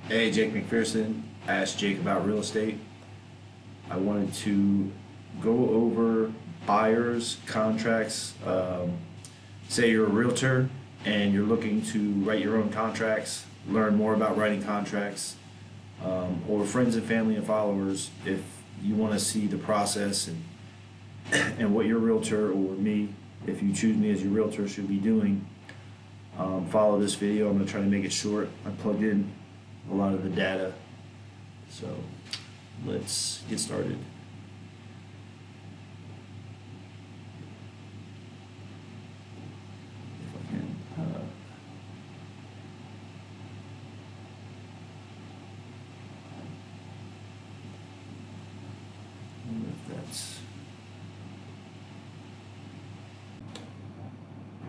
Hey, Jake McPherson. Ask Jake about real estate. I wanted to go over buyers contracts. Say you're a realtor and you're looking to write your own contracts, learn more about writing contracts, or friends and family and followers if you want to see the process and what your realtor or me, if you choose me as your realtor, should be doing. Follow this video. I'm going to try to make it short. I plugged in a lot of the data, so let's get started. If I can I wonder if that's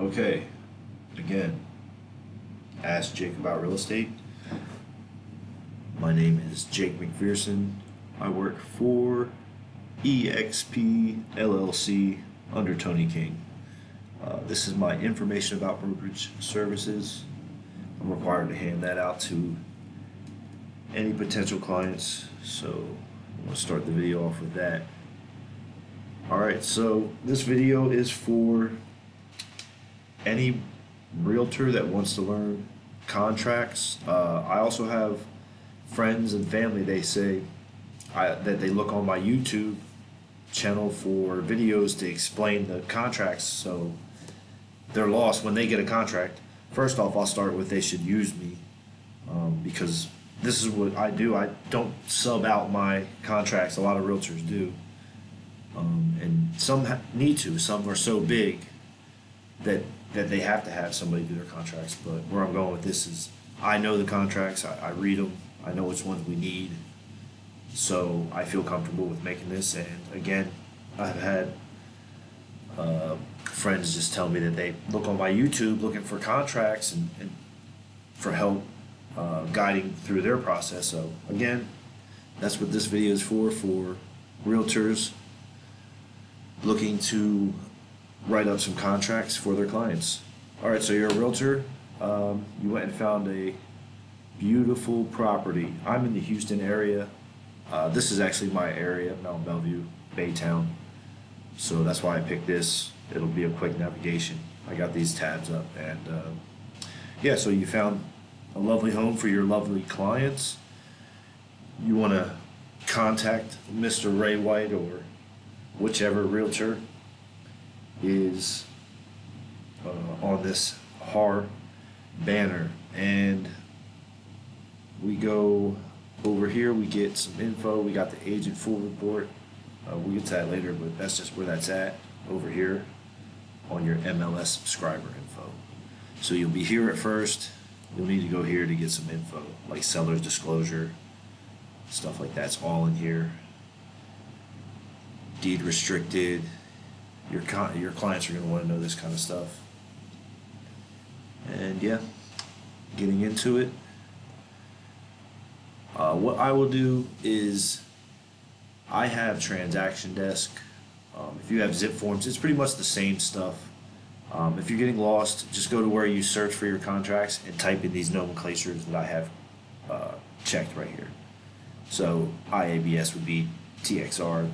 okay. Again, ask Jake about real estate. My name is Jake McPherson. I work for EXP LLC under Tony King. This is my information about brokerage services. I'm required to hand that out to any potential clients, so I'm going to start the video off with that. Alright, so this video is for any realtor that wants to learn contracts. I also have friends and family, they say that they look on my YouTube channel for videos to explain the contracts, so they're lost when they get a contract. First off, I'll start with they should use me, because this is what I do. I don't sub out my contracts. A lot of realtors do, and some need to. Some are so big that they have to have somebody do their contracts. But where I'm going with this is I know the contracts, I read them, I know which ones we need, so I feel comfortable with making this. And again, I've had friends just tell me that they look on my YouTube looking for contracts and for help guiding through their process. So again, that's what this video is for realtors looking to write up some contracts for their clients. Alright, so you're a realtor, you went and found a beautiful property. I'm in the Houston area. This is actually my area, Mount Bellevue, Baytown. So that's why I picked this. It'll be a quick navigation. I got these tabs up, and yeah, so you found a lovely home for your lovely clients. You want to contact Mr. Ray White or whichever realtor is on this HAR banner, and we go over here, we get some info. We got the agent full report. We'll get to that later, but that's just where that's at, over here on your MLS subscriber info. So you'll be here at first. You'll need to go here to get some info like seller's disclosure, stuff like that's all in here. Deed restricted. Your clients are going to want to know this kind of stuff. And yeah, getting into it. What I will do is I have transaction desk. If you have zip forms, it's pretty much the same stuff. If you're getting lost, just go to where you search for your contracts and type in these nomenclatures that I have checked right here. So IABS would be TXR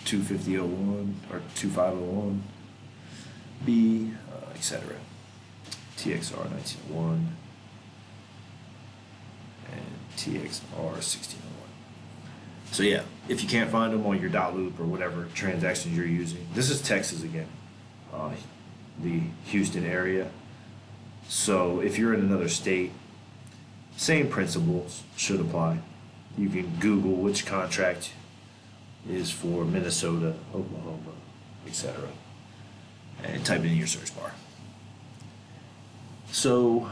25001 or 2501 B, etc. TXR 1901 and TXR 1601. So yeah, if you can't find them on your dot loop or whatever transactions you're using, this is Texas again, the Houston area. So if you're in another state, same principles should apply. You can Google which contract is for Minnesota, Oklahoma, etc., and type it in your search bar. So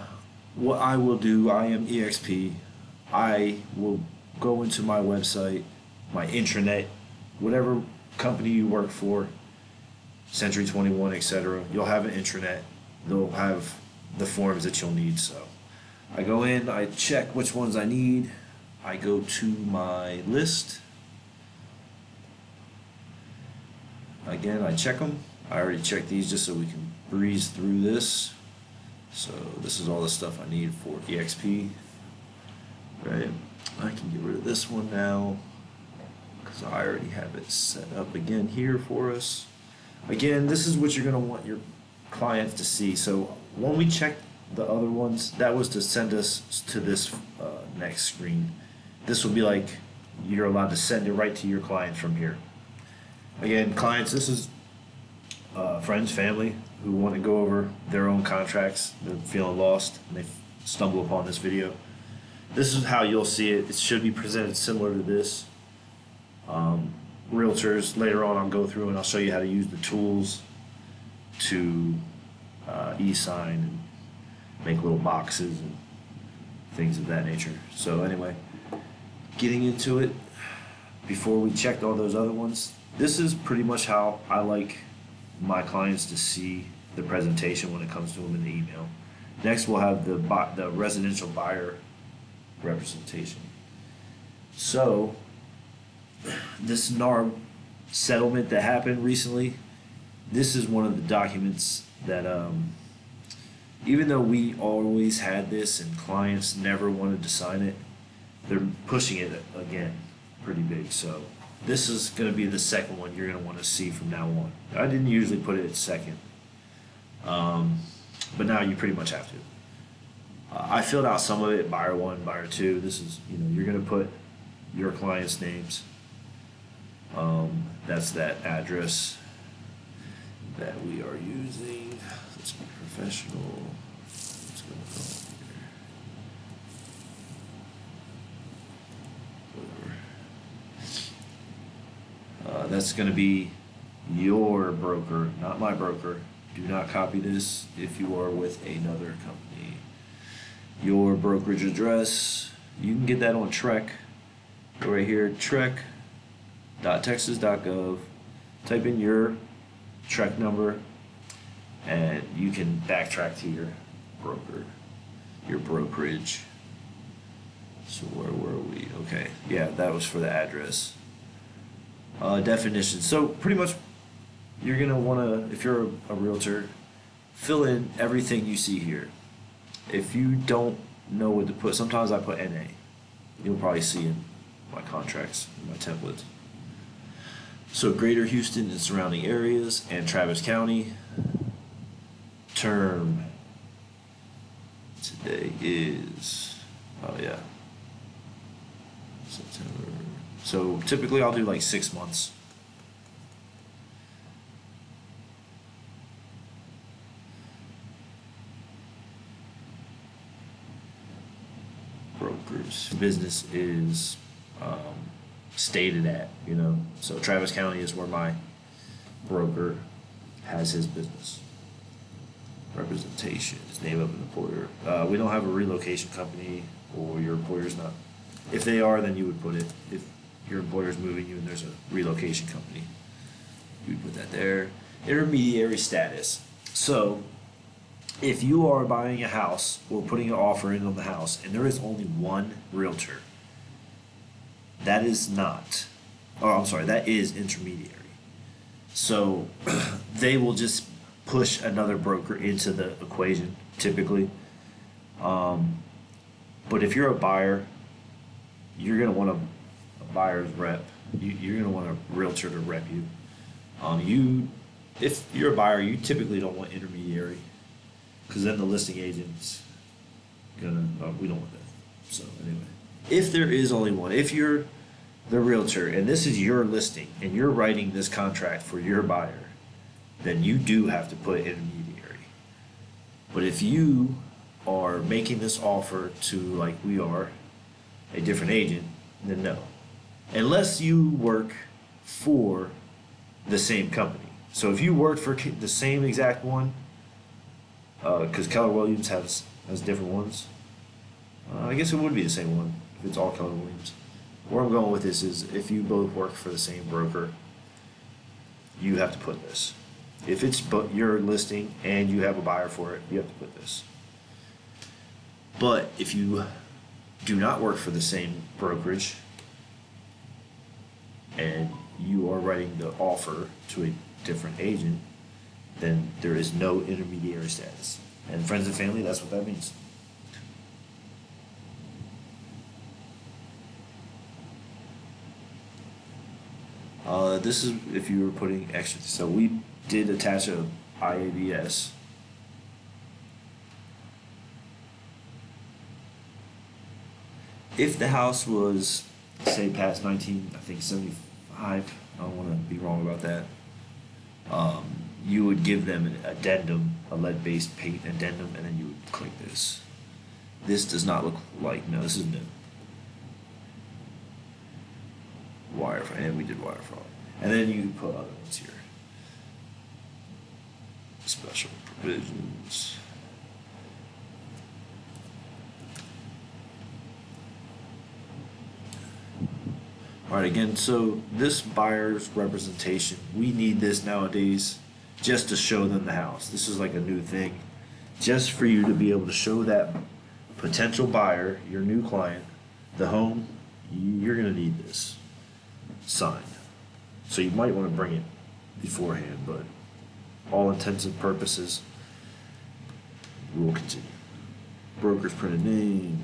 what I will do, I am EXP. I will go into my website, my intranet, whatever company you work for, Century 21, etc. You'll have an intranet. They'll have the forms that you'll need. So I go in, I check which ones I need. I go to my list. Again, I check them. I already checked these just so we can breeze through this. So this is all the stuff I need for EXP. Right, I can get rid of this one now because I already have it set up again here for us. Again, this is what you're going to want your clients to see. So when we checked the other ones, that was to send us to this next screen. This will be like you're allowed to send it right to your clients from here. Again, clients, this is friends, family who want to go over their own contracts. They're feeling lost and they stumble upon this video. This is how you'll see it. It should be presented similar to this. Realtors, later on I'll go through and I'll show you how to use the tools to e-sign and make little boxes and things of that nature. So anyway, getting into it, before we checked all those other ones, this is pretty much how I like my clients to see the presentation when it comes to them in the email. Next we'll have the residential buyer representation. So this NARB settlement that happened recently, this is one of the documents that even though we always had this and clients never wanted to sign it, they're pushing it again pretty big. So this is going to be the second one you're going to want to see from now on. I didn't usually put it at second, but now you pretty much have to. I filled out some of it, buyer one, buyer two. This is, you're going to put your clients' names. That's that address that we are using. Let's be professional. What's going on here? Whatever. That's going to be your broker, not my broker. Do not copy this if you are with another company. Your brokerage address, you can get that on Trek. Go right here, trek.texas.gov. Type in your Trek number, and you can backtrack to your broker, your brokerage. So where were we? Okay, yeah, that was for the address. Definition. So pretty much, you're gonna wanna, if you're a realtor, fill in everything you see here. If you don't know what to put, sometimes I put NA. You'll probably see in my contracts, in my templates. So Greater Houston and surrounding areas and Travis County. Term today is, oh yeah, September. So typically I'll do like 6 months. Brokers business is stated at, so Travis County is where my broker has his business. Representation, his name of an employer. We don't have a relocation company, or your employer's not. If they are, then you would put it. If your employer's moving you and there's a relocation company, you would put that there. Intermediary status. So if you are buying a house or putting an offer in on the house and there is only one realtor, that is intermediary. So they will just push another broker into the equation typically. But if you're a buyer, you're going to want a buyer's rep. You're going to want a realtor to rep you. If you're a buyer, you typically don't want intermediary, because then the listing agent's we don't want that. So anyway, if there is only one, if you're the realtor and this is your listing and you're writing this contract for your buyer, then you do have to put intermediary. But if you are making this offer to, like we are, a different agent, then no. Unless you work for the same company. So if you work for the same exact one, because Keller Williams has different ones, I guess it would be the same one if it's all Keller Williams. Where I'm going with this is, if you both work for the same broker, you have to put this. If it's your listing and you have a buyer for it, you have to put this. But if you do not work for the same brokerage and you are writing the offer to a different agent, then there is no intermediary status. And friends and family, that's what that means. This is if you were putting extra. So we did attach a IABS. If the house was, say, past 1975, I don't want to be wrong about that. You would give them an addendum, a lead-based paint addendum, and then you would click this. This does not look like, no, this is new. Wire fraud, and we did wire fraud. And then you can put other ones here. Special provisions. All right, again, so this buyer's representation, we need this nowadays just to show them the house. This is like a new thing, just for you to be able to show that potential buyer, your new client, the home. You're gonna need this signed. So you might want to bring it beforehand, but all intents and purposes, we will continue. Broker's printed name.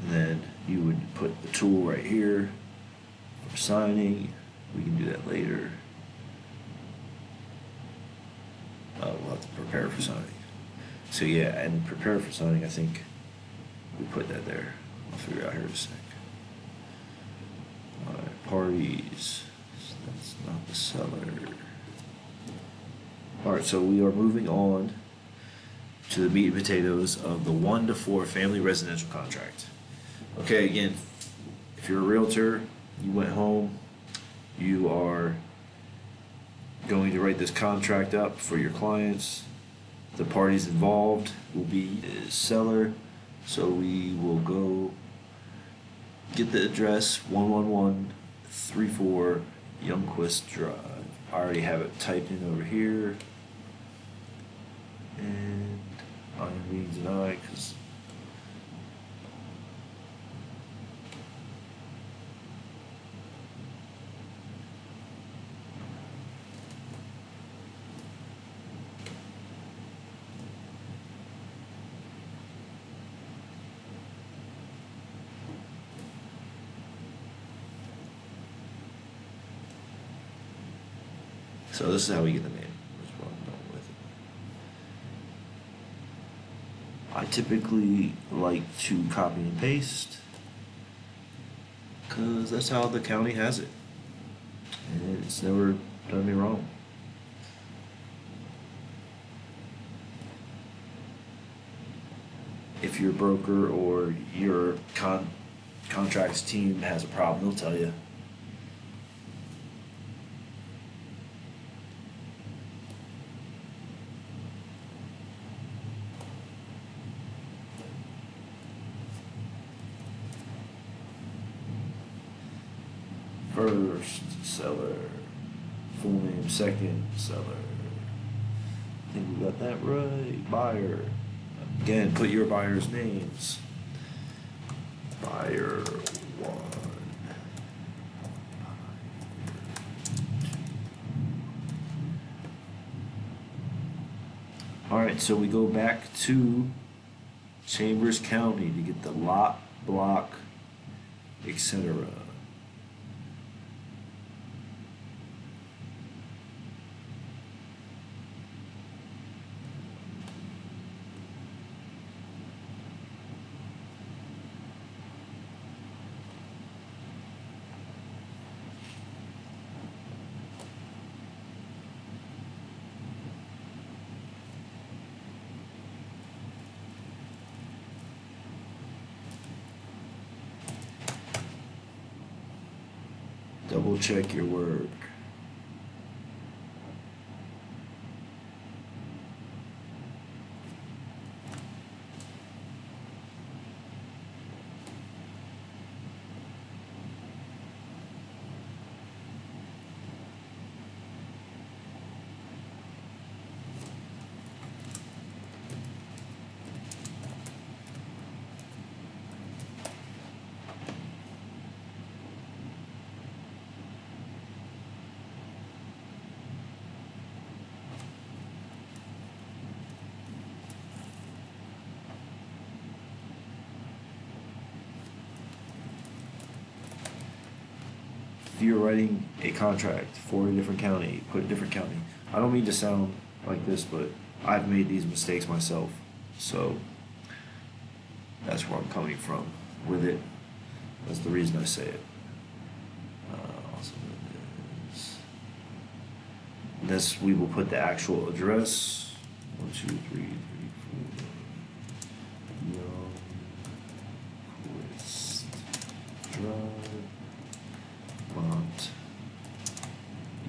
Then you would put the tool right here for signing. We can do that later. We'll have to prepare for signing. So yeah, and prepare for signing, I think we put that there. I'll figure it out here in a sec. Alright, parties. That's not the seller. Alright, so we are moving on to the meat and potatoes of the 1 to 4 family residential contract. Okay, again, if you're a realtor, you went home, you are going to write this contract up for your clients. The parties involved will be the seller, so we will go get the address 11134 Youngquist Drive. I already have it typed in over here, and I'm being denied because so this is how we get the name. That's what I'm done with it. I typically like to copy and paste because that's how the county has it. And it's never done me wrong. If your broker or your contracts team has a problem, they'll tell you. First seller, full name, second seller. I think we got that right. Buyer. Again, put your buyer's names. Buyer 1. Alright, so we go back to Chambers County to get the lot, block, etc. Double check your work. if you're writing a contract for a different county, put a different county. I don't mean to sound like this, but I've made these mistakes myself. So that's where I'm coming from with it. That's the reason I say it. Also this, we will put the actual address. 1, 2, 3, 3, 4. Young Quist Drive, Mont,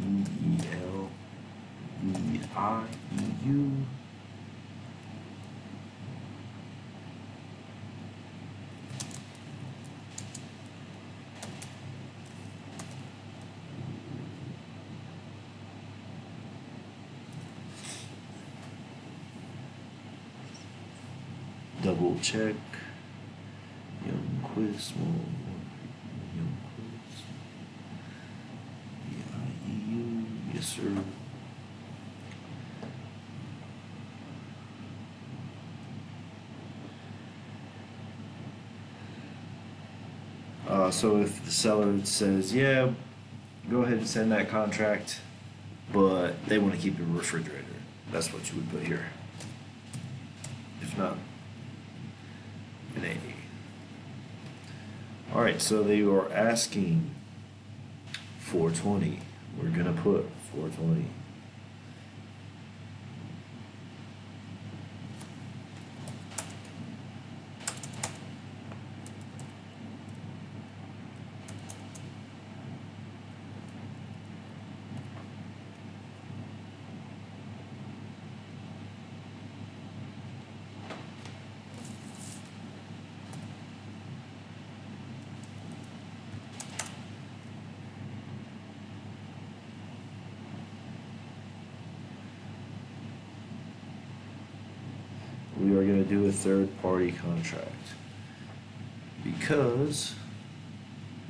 EELVIEU. Double check. Young Quiz, Young Quiz. EIEU, yes sir. So if the seller says, yeah, go ahead and send that contract, but they want to keep the refrigerator, that's what you would put here. If not, an A. Alright, so they are asking 420. We're gonna put 420. We are going to do a third-party contract because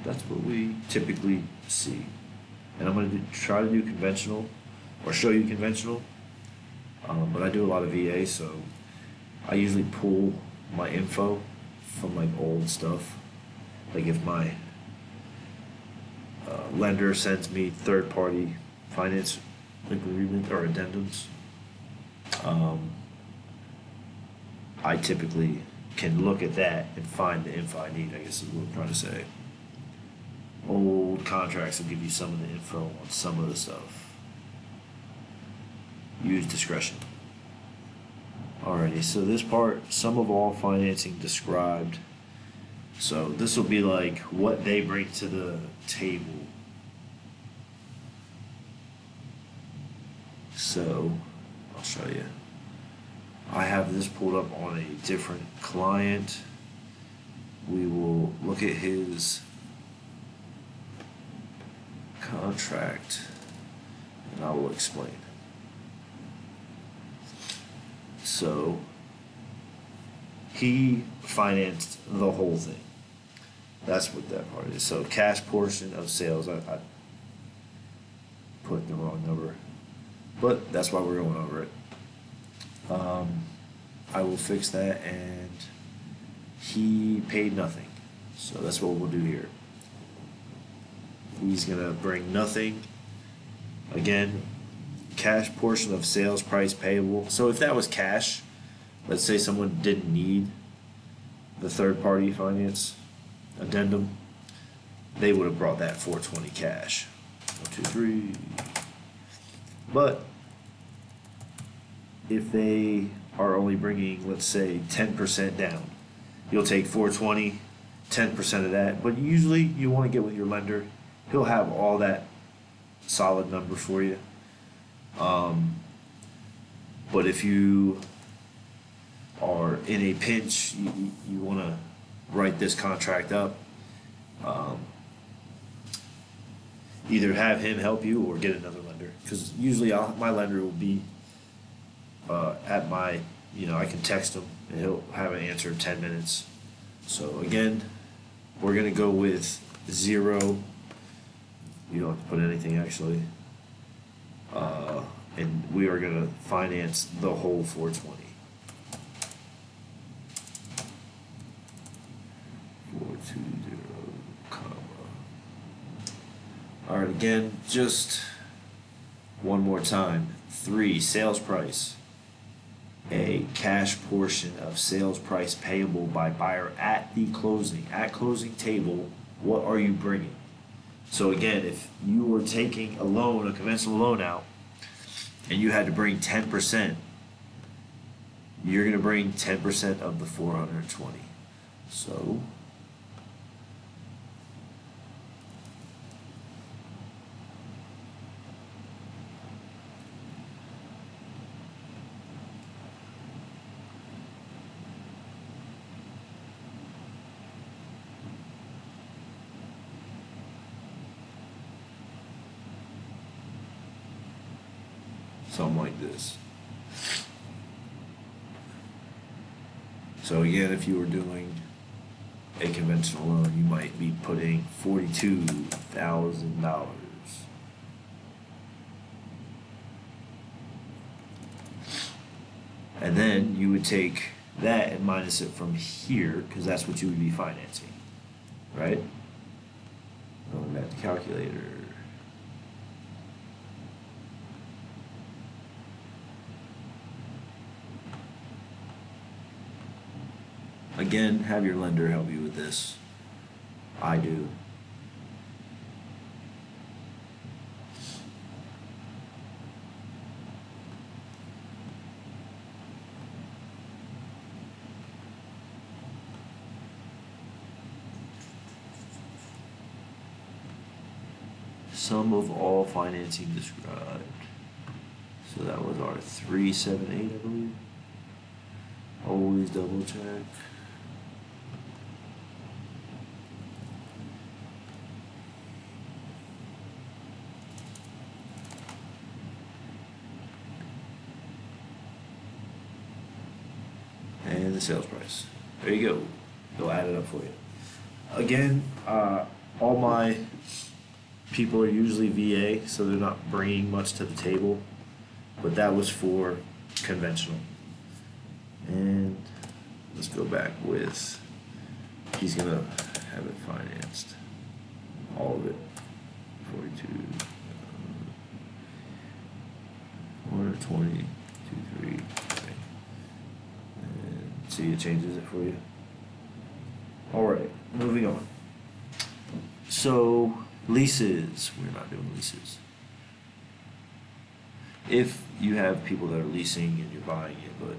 that's what we typically see. And I'm going to try to do conventional or show you conventional, but I do a lot of VA, so I usually pull my info from like old stuff. Like if my lender sends me third-party finance agreement or addendums, I typically can look at that and find the info I need, I guess is what I'm trying to say. Old contracts will give you some of the info on some of the stuff. Use discretion. Alrighty, so this part, sum of all financing described. So this will be like what they bring to the table. So, I'll show you. I have this pulled up on a different client. We will look at his contract and I will explain. So he financed the whole thing. That's what that part is. So cash portion of sales, I put the wrong number, but that's why we're going over it. I will fix that, and he paid nothing. So that's what we'll do here. He's gonna bring nothing. Again, cash portion of sales price payable. So if that was cash, let's say someone didn't need the third party finance addendum, they would have brought that 420 cash. 1, 2, 3. But if they are only bringing, let's say, 10% down, you'll take 420, 10% of that. But usually you want to get with your lender. He'll have all that solid number for you. But if you are in a pinch, you want to write this contract up, either have him help you or get another lender. Because usually my lender will be at my, I can text him and he'll have an answer in 10 minutes. So again, we're going to go with 0. You don't have to put anything actually. And we are going to finance the whole 420. 420, comma, All right, again, just one more time. 3, sales price. A, cash portion of sales price payable by buyer at the closing. At closing table, what are you bringing? So again, if you were taking a loan, a conventional loan out, and you had to bring 10%, you're going to bring 10% of the 420. So something like this. So again, if you were doing a conventional loan, you might be putting $42,000. And then you would take that and minus it from here, because that's what you would be financing, right? Going back to calculator. Again, have your lender help you with this. I do. Sum of all financing described. So that was our 378, I believe. Always double check. And the sales price. There you go. They'll add it up for you. Again, all my people are usually VA, so they're not bringing much to the table, but that was for conventional. And let's go back with, he's gonna have it financed, all of it, 42, 120, 2, 3, okay. And see, it changes it for you. All right, moving on. So leases, we're not doing leases. If you have people that are leasing and you're buying it, but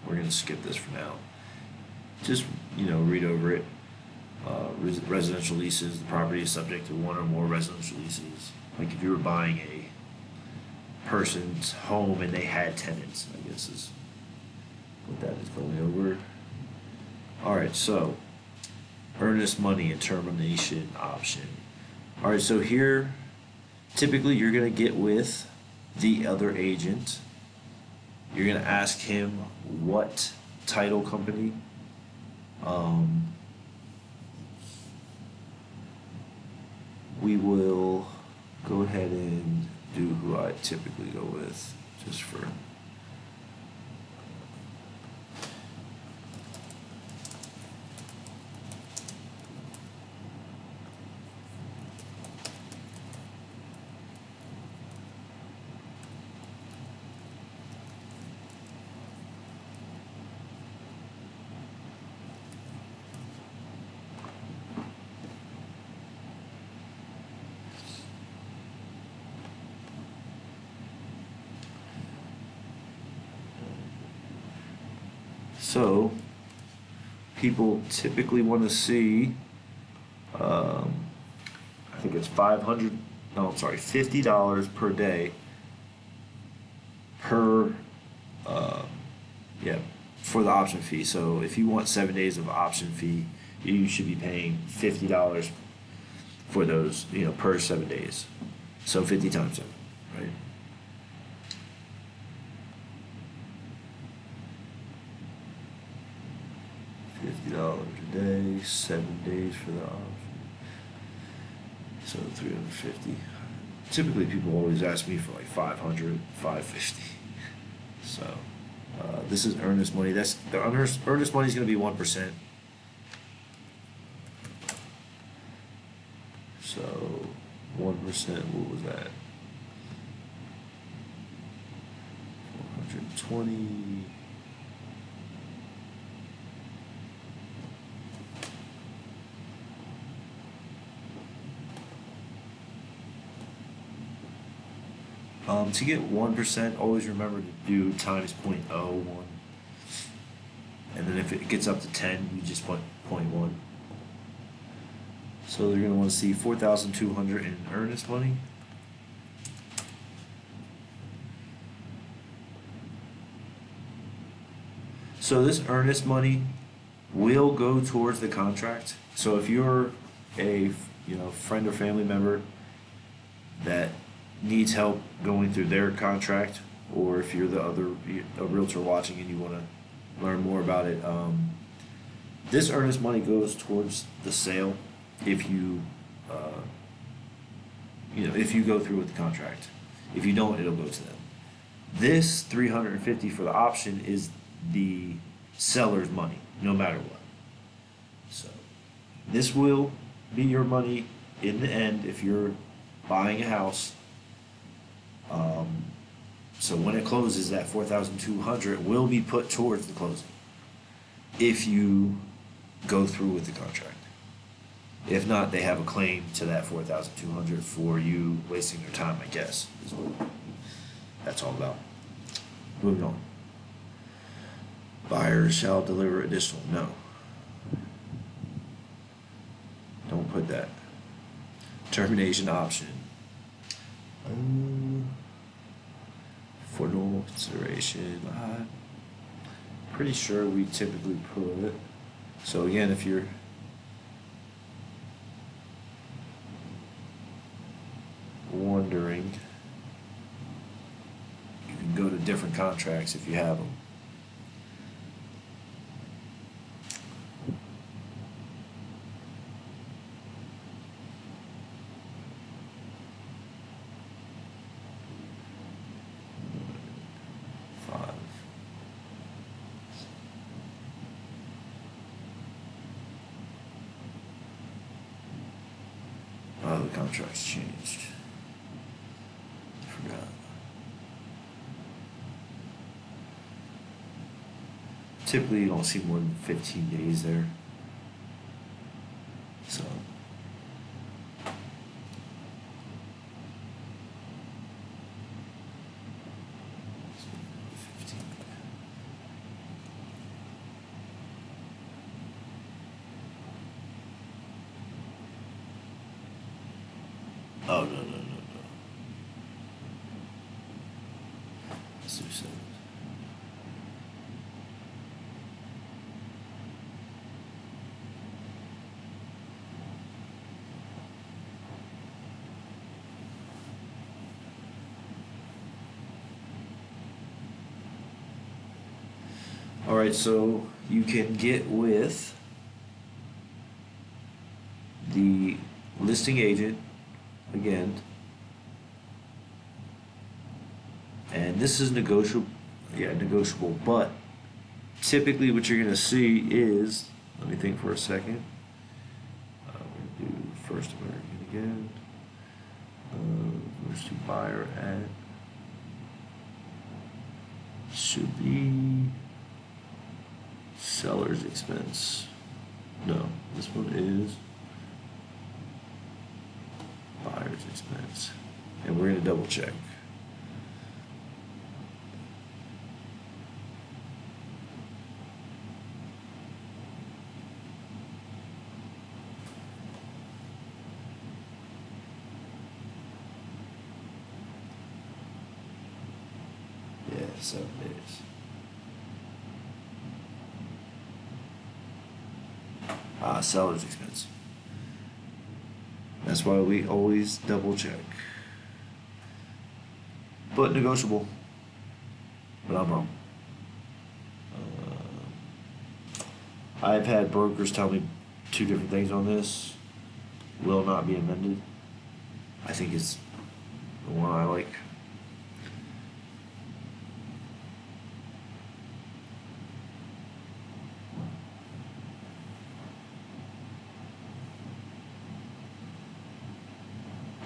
we're going to skip this for now. Just, read over it. Residential leases, the property is subject to one or more residential leases. Like if you were buying a person's home and they had tenants, I guess is what that is going over. All right, so earnest money and termination option. All right, so here, typically you're going to get with the other agent. You're going to ask him what title company. We will go ahead and do who I typically go with, just for. So, people typically want to see, I think it's $50 per day per, for the option fee. So if you want 7 days of option fee, you should be paying $50 for those, per 7 days. So 50 times 7, right? $50 a day, 7 days for the option. So 350. Typically, people always ask me for like 500, 550. So this is earnest money. That's the earnest money is going to be 1%. So 1%, what was that? 420. To get 1%, always remember to do times 0.01. And then if it gets up to 10, you just put 0.1. So they're going to want to see 4,200 in earnest money. So this earnest money will go towards the contract. So if you're a friend or family member that needs help going through their contract, or if you're a realtor watching and you want to learn more about it, this earnest money goes towards the sale if you if you go through with the contract. If you don't, it'll go to them. This 350 for the option is the seller's money, no matter what. So this will be your money in the end if you're buying a house. So when it closes, that 4,200 will be put towards the closing if you go through with the contract. If not, they have a claim to that 4,200 for you wasting their time, I guess, is what that's all about. Moving on. Buyers shall deliver additional. No. Don't put that. Termination option. For normal consideration, I'm pretty sure we typically put it. So again, if you're wondering, you can go to different contracts if you have them. Oh, the contract's changed. I forgot. Typically, you don't see more than 15 days there. So. Oh, no. Let's do 7. All right, so you can get with the listing agent again, and this is negotiable, but typically what you're going to see is, let me think for a second, we're going to do First American again, first to buyer at, should be seller's expense. No, this one is buyer's expense. And we're going to double check. Yeah, 7 days. Seller's expense. That's why we always double check. But negotiable. But I'm wrong. I've had brokers tell me 2 different things on this. Will not be amended. I think it's the one I like.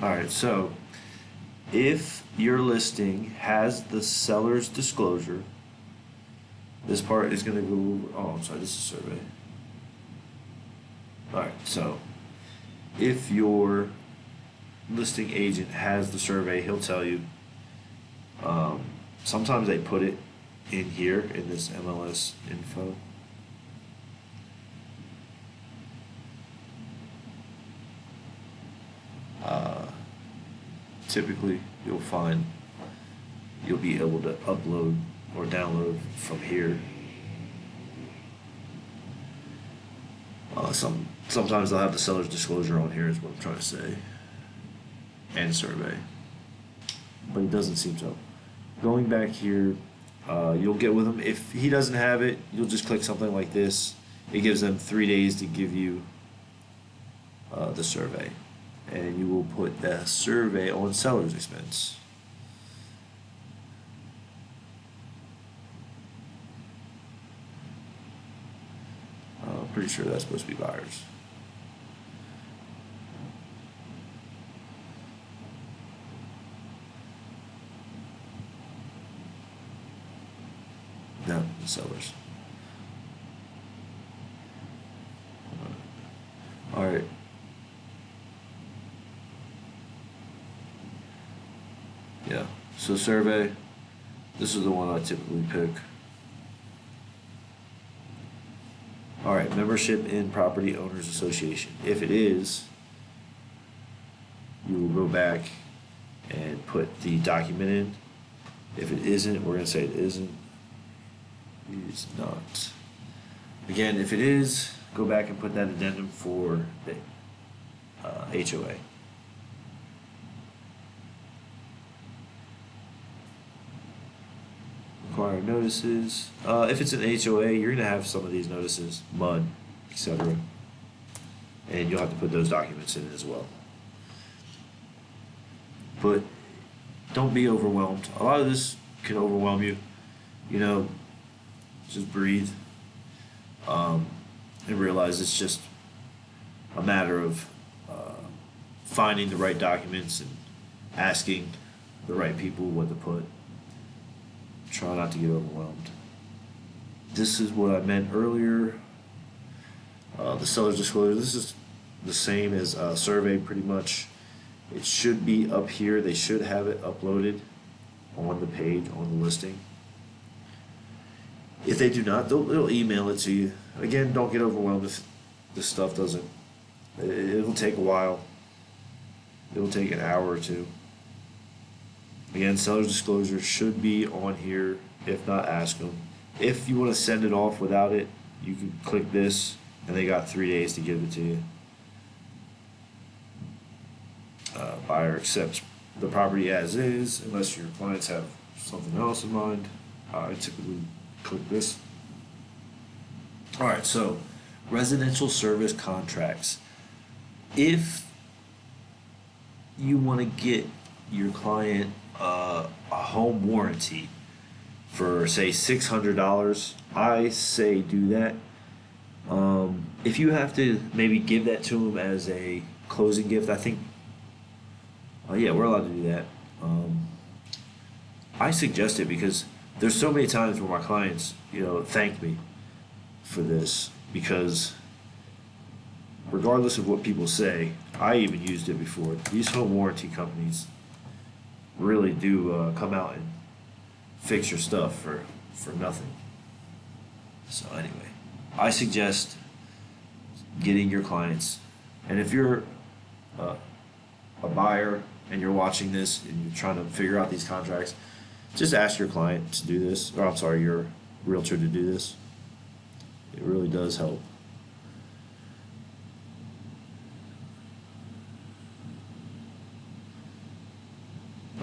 All right, so if your listing has the seller's disclosure, this part is going to go over. Oh, I'm sorry, this is survey. All right, so if your listing agent has the survey, he'll tell you. Sometimes they put it in here in this MLS info. Typically, you'll find you'll be able to upload or download from here. Sometimes they'll have the seller's disclosure on here, is what I'm trying to say, and survey, but it doesn't seem so. Going back here, you'll get with him. If he doesn't have it, you'll just click something like this. It gives them 3 days to give you the survey, and you will put the survey on seller's expense. Pretty sure that's supposed to be buyers. No, the sellers. All right. Yeah. So survey. This is the one I typically pick. All right, membership in Property Owners Association. If it is, you will go back and put the document in. If it isn't, we're going to say it isn't. It is not. Again, if it is, go back and put that addendum for the HOA. Required notices. If it's an HOA, you're going to have some of these notices, MUD, etc. And you'll have to put those documents in as well. But don't be overwhelmed. A lot of this can overwhelm you. You know, just breathe and realize it's just a matter of finding the right documents and asking the right people what to put. Try not to get overwhelmed. This is what I meant earlier. The seller's disclosure. This is the same as survey pretty much. It should be up here. They should have it uploaded on the page, on the listing. If they do not, they'll email it to you. Again, don't get overwhelmed if this stuff doesn't. It'll take a while. It'll take an hour or two. Again, seller's disclosure should be on here. If not, ask them. If you want to send it off without it, you can click this, and they got 3 days to give it to you. Buyer accepts the property as is, unless your clients have something else in mind. I typically click this. All right, so residential service contracts. If you want to get your client a home warranty for say $600, I say do that. If you have to maybe give that to them as a closing gift, I think yeah, we're allowed to do that. I suggest it because there's so many times where my clients, thank me for this, because regardless of what people say, I even used it before. These home warranty companies really do come out and fix your stuff for nothing. So anyway, I suggest getting your clients, and if you're a buyer and you're watching this and you're trying to figure out these contracts, just ask your client to do this, or I'm sorry, your realtor to do this. It really does help.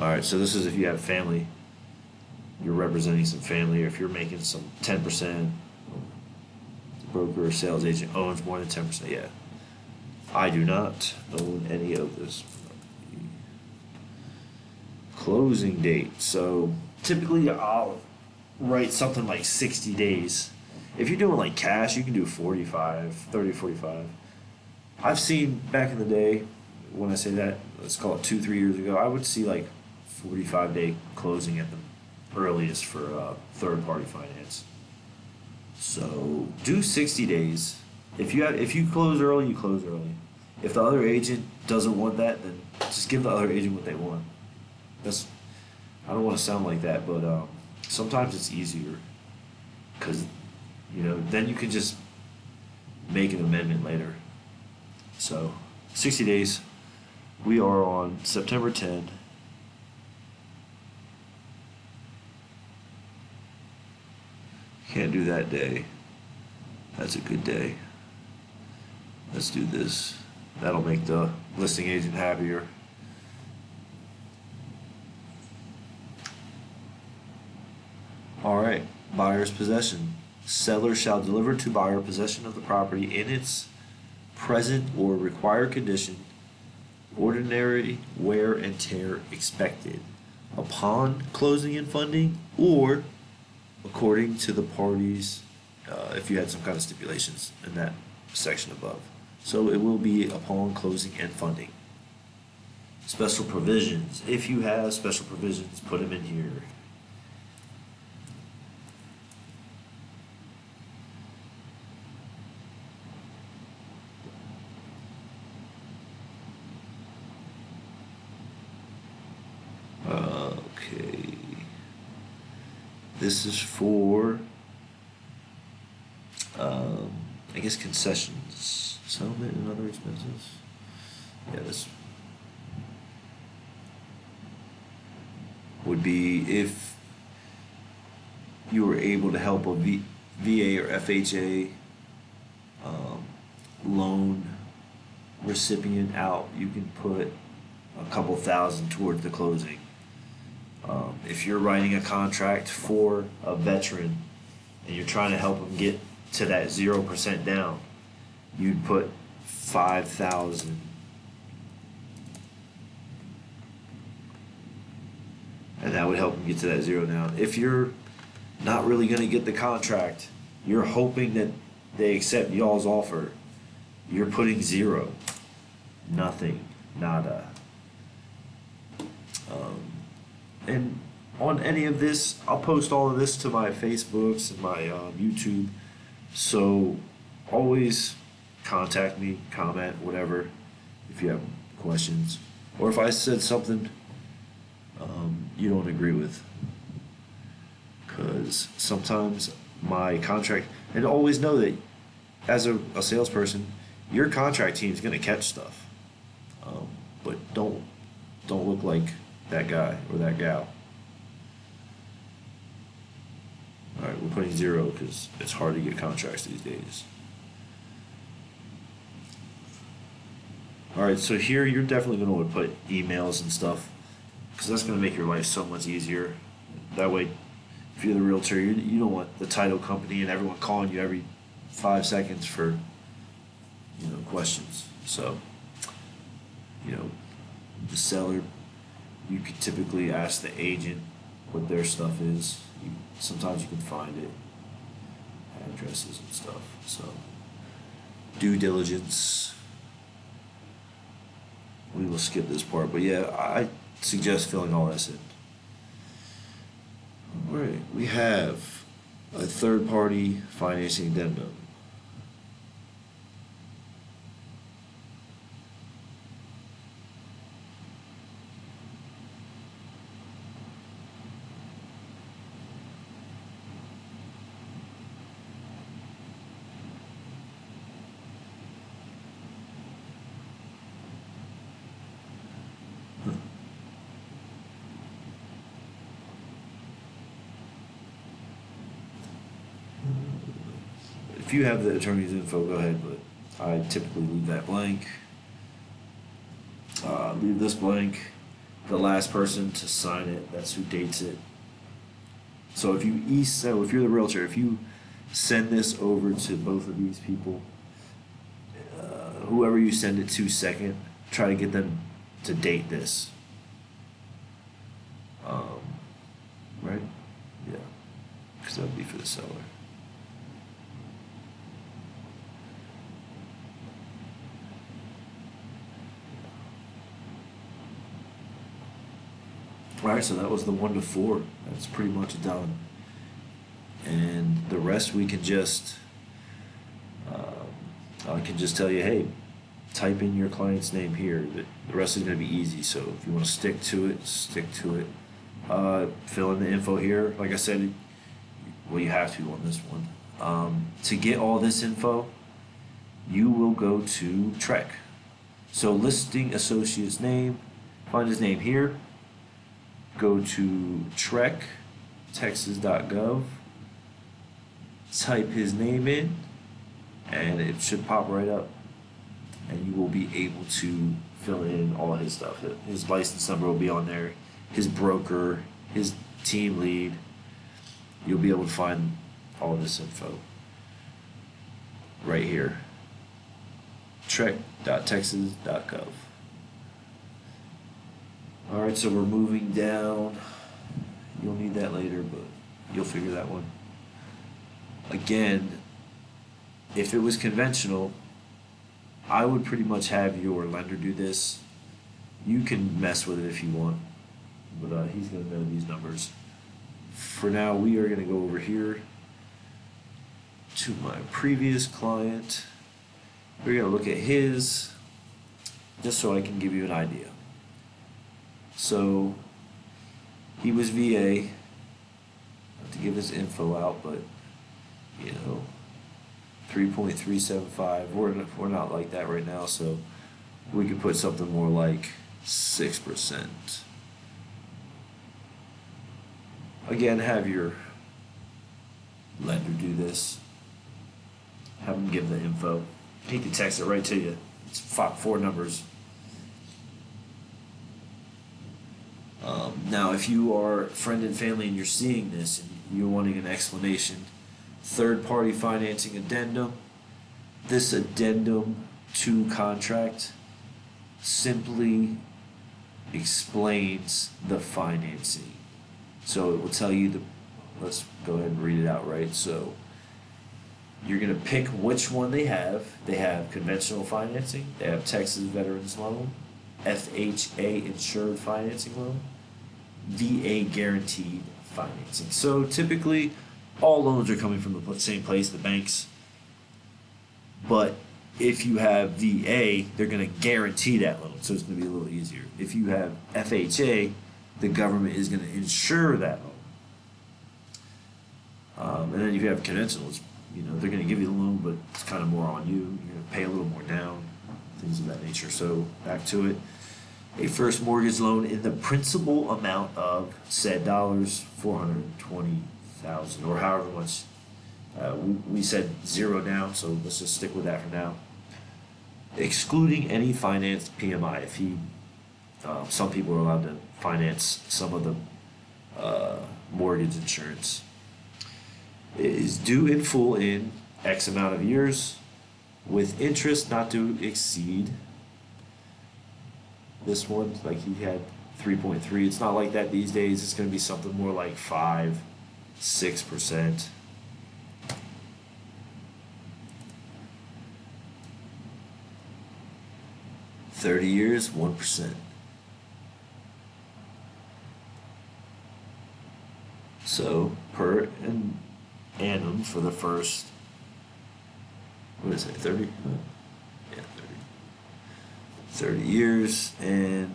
All right, so this is if you have family, you're representing some family, or if you're making some 10%, the broker or sales agent owns more than 10%. Yeah, I do not own any of this. Closing date. So typically I'll write something like 60 days. If you're doing like cash, you can do 45, 30, 45. I've seen back in the day, when I say that, let's call it 2, 3 years ago, I would see like 45-day closing at the earliest for third party finance. So do 60 days. If you close early, you close early. If the other agent doesn't want that, then just give the other agent what they want. That's I don't want to sound like that, but sometimes it's easier because then you can just make an amendment later. So 60 days. We are on September 10. Can't do that day. That's a good day. Let's do this. That'll make the listing agent happier. All right, buyer's possession. Seller shall deliver to buyer possession of the property in its present or required condition, ordinary wear and tear expected, upon closing and funding, or according to the parties, if you had some kind of stipulations in that section above. So it will be upon closing and funding. Special provisions. If you have special provisions, put them in here. Okay. This is for, I guess, concessions, settlement, and other expenses. Yeah, this would be if you were able to help a VA or FHA loan recipient out, you can put a couple thousand towards the closing. If you're writing a contract for a veteran and you're trying to help them get to that 0% down, you'd put 5,000. And that would help them get to that zero down. If you're not really going to get the contract, you're hoping that they accept y'all's offer, you're putting 0. Nothing. Nada. And on any of this, I'll post all of this to my Facebooks and my YouTube. So always contact me, comment, whatever, if you have questions. Or if I said something you don't agree with. Because sometimes my contract, and always know that as a salesperson, your contract team is going to catch stuff. But don't look like that guy or that gal. Alright, we're putting 0 because it's hard to get contracts these days. Alright, so here you're definitely going to want to put emails and stuff because that's going to make your life so much easier. That way, if you're the realtor, you don't want the title company and everyone calling you every 5 seconds for questions. So, the seller, you could typically ask the agent what their stuff is. Sometimes you can find it, addresses and stuff. So, due diligence. We will skip this part, but yeah, I suggest filling all this in. All right, we have a third-party financing addendum. If you have the attorney's info, go ahead, but I typically leave that blank. Leave this blank. The last person to sign it, that's who dates it. So if you're the realtor, if you send this over to both of these people, whoever you send it to second, try to get them to date this. Right? Yeah. Because that would be for the seller. Alright, so that was the 1 to 4. That's pretty much done. And the rest we can just, I can just tell you, hey, type in your client's name here. The rest is going to be easy, so if you want to stick to it, stick to it. Fill in the info here. Like I said, well, you have to on this one. To get all this info, you will go to Trek. So listing associate's name, find his name here. Go to Trek, Texas.gov. Type his name in, and it should pop right up. And you will be able to fill in all his stuff. His license number will be on there, his broker, his team lead. You'll be able to find all this info right here. Trek.texas.gov. Alright, so we're moving down. You'll need that later, but you'll figure that one. Again, if it was conventional, I would pretty much have your lender do this. You can mess with it if you want, but he's going to know these numbers. For now, we are going to go over here to my previous client. We're going to look at his, just so I can give you an idea. So, he was VA, not to give his info out, but, you know, 3.375. We're not like that right now, so we could put something more like 6%. Again, have your lender do this. Have them give the info. He can text it right to you. It's 4 numbers. Now, if you are friend and family and you're seeing this and you're wanting an explanation, third-party financing addendum. This addendum to contract simply explains the financing. So it will tell you let's go ahead and read it out, right? So you're going to pick which one they have. They have conventional financing. They have Texas Veterans Loan, FHA insured financing loan, VA guaranteed financing. So typically, all loans are coming from the same place, the banks. But if you have VA, they're going to guarantee that loan, so it's going to be a little easier. If you have FHA, the government is going to insure that loan. And then if you have conventionals, they're going to give you the loan, but it's kind of more on you. You're going to pay a little more down, things of that nature. So back to it. A first mortgage loan in the principal amount of said dollars, $420,000 or however much. We said 0 down, so let's just stick with that for now. Excluding any financed PMI. If some people are allowed to finance some of the mortgage insurance. It is due in full in X amount of years, with interest not to exceed. This one, like he had 3.3. It's not like that these days. It's going to be something more like 5, 6%. $30 years, 1%. So per annum for the first, what is it, 30? Yeah, 30 years, and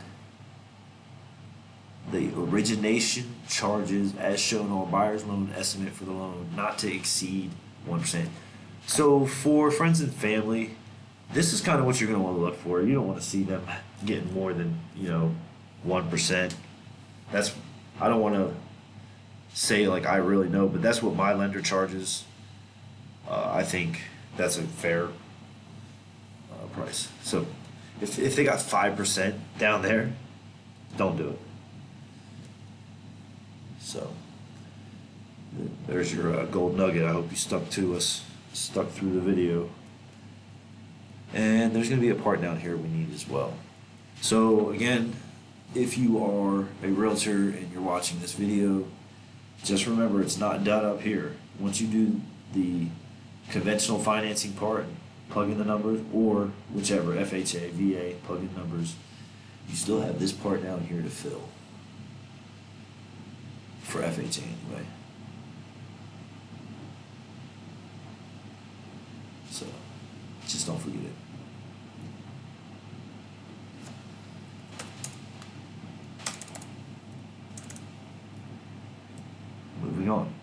the origination charges as shown on buyer's loan estimate for the loan not to exceed 1%. So for friends and family, this is kind of what you're going to want to look for. You don't want to see them getting more than 1%. I don't want to say like I really know, but that's what my lender charges. I think that's a fair price. So if they got 5% down there, don't do it. So there's your gold nugget. I hope you stuck through the video. And there's going to be a part down here we need as well. So again, if you are a realtor and you're watching this video, just remember it's not done up here. Once you do the conventional financing part, plug in the numbers, or whichever, FHA, VA, plug in numbers, you still have this part down here to fill. for FHA anyway. So just don't forget it. Moving on.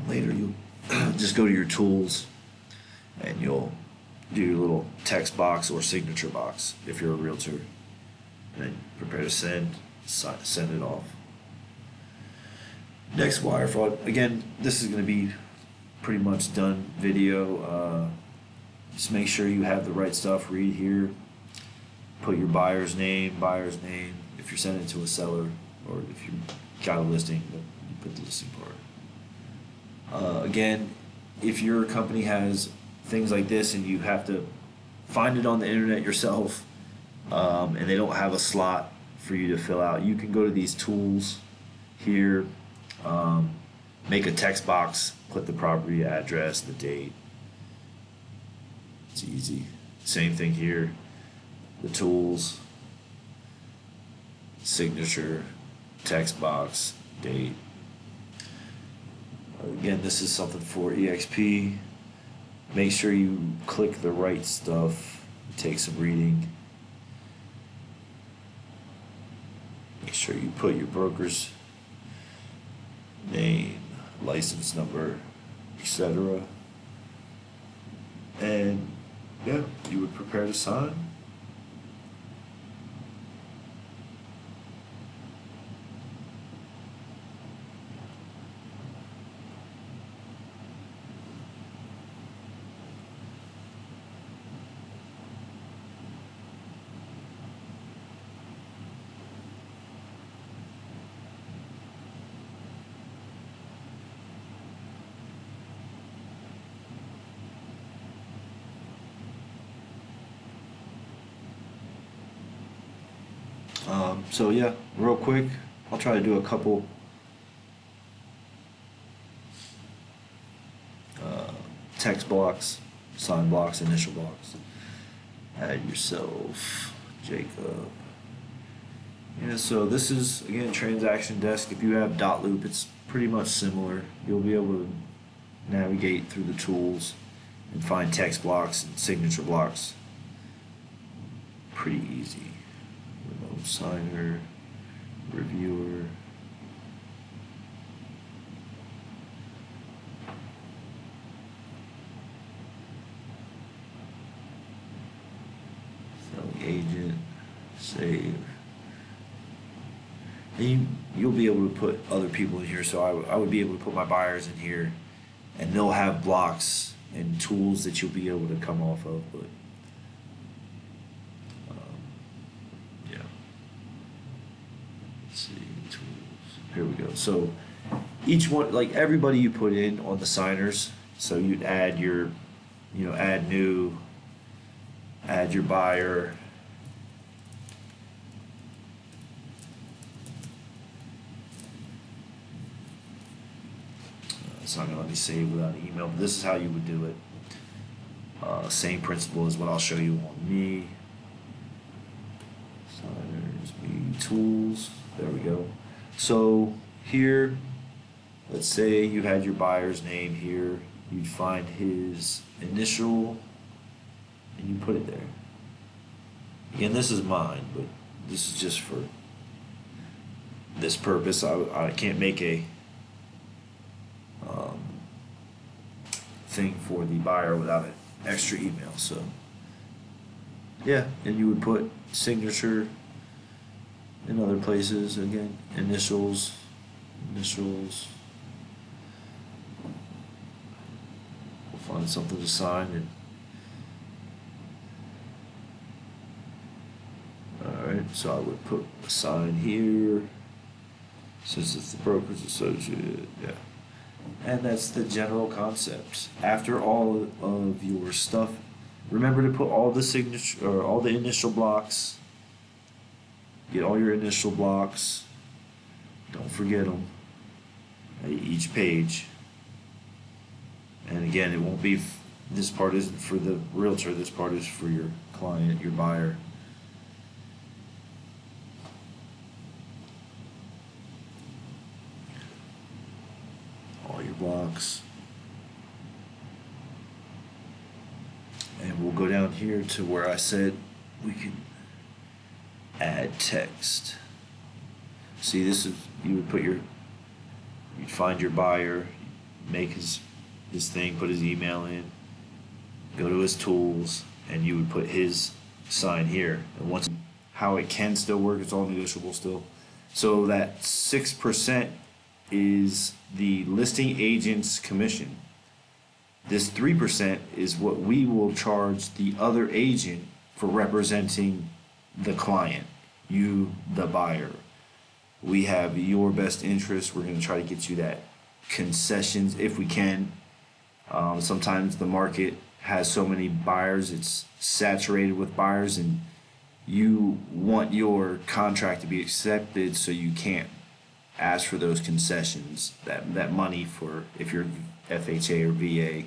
Later you'll just go to your tools and you'll do your little text box or signature box if you're a realtor. And then prepare to send it off. Next, wire fraud. Again, this is going to be pretty much done video. Just make sure you have the right stuff. Read here. Put your buyer's name. If you're sending it to a seller, or if you got a listing, you put the listing part. Again, if your company has things like this and you have to find it on the internet yourself, and they don't have a slot for you to fill out, you can go to these tools here, make a text box, put the property address, the date. It's easy. Same thing here. The tools, signature, text box, date. Again, this is something for EXP. Make sure you click the right stuff. Take some reading. Make sure you put your broker's name, license number, etc. And yeah, you would prepare to sign. So yeah, real quick, I'll try to do a couple text blocks, sign blocks, initial blocks. Add yourself, Jacob. Yeah, so this is, again, transaction desk. If you have dot loop, it's pretty much similar. You'll be able to navigate through the tools and find text blocks and signature blocks. Pretty easy. Remote signer, reviewer. Selling agent, save. And you'll be able to put other people in here. So I would be able to put my buyers in here, and they'll have blocks and tools that you'll be able to come off of. But yeah, let's see, tools. Here we go. So each one, like everybody you put in on the signers. So you'd add your, add new, add your buyer. It's not going to let me save without an email, but this is how you would do it. Same principle as what I'll show you on me. Signers, me, tools. There we go. So here, let's say you had your buyer's name here. You'd find his initial, and you put it there. Again, this is mine, but this is just for this purpose. I can't make a thing for the buyer without an extra email. So yeah, and you would put signature in other places. Again, initials. We'll find something to sign. And alright, so I would put a sign here since it's the broker's associate. Yeah. And that's the general concept. After all of your stuff, remember to put all the signature or all the initial blocks. Get all your initial blocks. Don't forget them. Each page. And again, it won't be. This part isn't for the realtor. This part is for your client, your buyer. blocks. And we'll go down here to where I said we can add text. See, this is, you would put you'd find your buyer, make his thing, put his email in, go to his tools, and you would put his sign here. And once, how it can still work, it's all negotiable still. So that 6% is the listing agent's commission. This 3% is what we will charge the other agent for representing the client, you, the buyer. We have your best interest. We're going to try to get you that concessions if we can. Sometimes the market has so many buyers, it's saturated with buyers, and you want your contract to be accepted, so you can't ask for those concessions, that money for, if you're FHA or VA,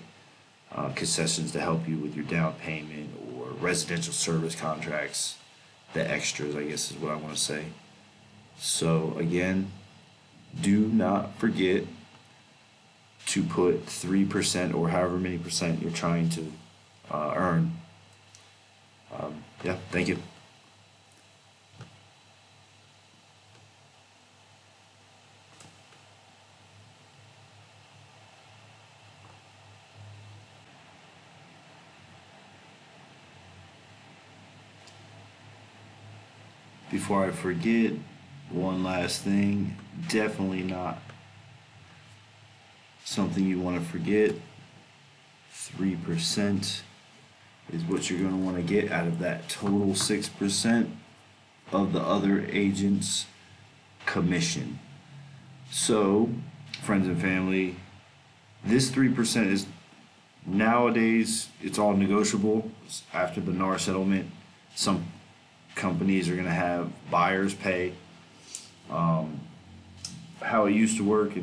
concessions to help you with your down payment, or residential service contracts, the extras, I guess is what I want to say. So again, do not forget to put 3% or however many percent you're trying to earn. Yeah, thank you. Before I forget, one last thing, definitely not something you want to forget. 3% is what you're going to want to get out of that total 6% of the other agent's commission. So, friends and family, this 3% is, nowadays, it's all negotiable. After the NAR settlement, some companies are going to have buyers pay. How it used to work, and